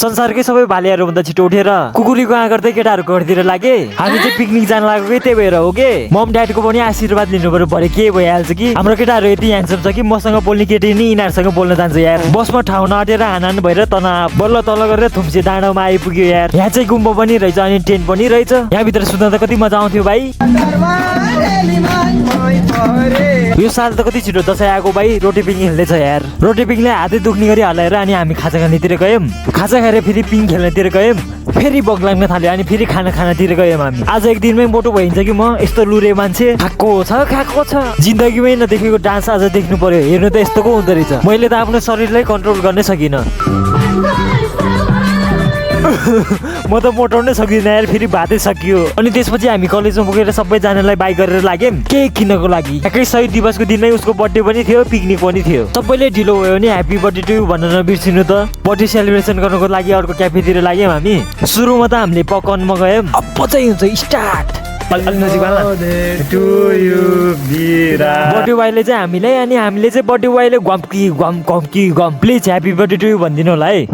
संसारकै सबै भालेहरू भन्दा छिटो उठेर कुकुरीको आँ गर्दै केटाहरूको घरतिर लागे। हामी चाहिँ पिकनिक जान लागेको त्यही भएर हो के। मम ड्याडको पनि आशीर्वाद लिनु पर्यो, भरे के भइहाल्छ कि। हाम्रो केटाहरू यति ह्यान्डसम छ कि मसँग बोल्ने केटी नि यिनीहरूसँग बोल्न जान्छ यार। बसमा ठाउँ नआटेर हानान भएर तनाव बल्ल तल गरेर थुम्से डाँडामा आइपुग्यो यार। यहाँ चाहिँ गुम्बा पनि रहेछ अनि टेन्ट पनि रहेछ। यहाँभित्र सुत्दा त कति मजा आउँथ्यो भाइ। यो साल त कति छिटो दसैँ आएको भाइ। रोटी पिङ खेल्दैछ यार। रोटी पिङले हातै दुख्ने गरी हल्लाएर अनि हामी खाजा खानेतिर गयौँ। खाजा खाएर फेरि पिङ खेल्नेतिर गयौँ। फेरि बग लाग्न थाल्यो अनि फेरि खानातिर गयौँ हामी। आज एक दिनमै मोटो भइन्छ कि म। यस्तो लुरे मान्छे खाएको छ। जिन्दगीमै नदेखेको डान्स आज देख्नु पर्यो। हेर्नु त यस्तोको हुँदो रहेछ। मैले त आफ्नो शरीरलाई कन्ट्रोल गर्नै सकिनँ। म त मोटाउनै सक्दिनँ यार। फेरि भातै सकियो। अनि त्यसपछि हामी कलेजमा पुगेर सबैजनालाई बाई गरेर लाग्यौँ केक किन्नको लागि। एकै 100 दिवसको दिनमै उसको बर्थडे पनि थियो, पिकनिक पनि थियो। सबैले ढिलो भयो भने ह्याप्पी बर्थडे टु यु भन्न नबिर्सिनु त। बर्थडे सेलिब्रेसन गर्नको लागि अर्को क्याफेतिर लाग्यौँ हामी। सुरुमा त हामीले पकवानमा गयौँ। अब चाहिँ हुन्छ स्टार्ट। बर्थडे बोयले चाहिँ हामीलाई अनि हामीले चाहिँ बर्थडे बोयले गम please happy birthday to you भनिदिनु होला है।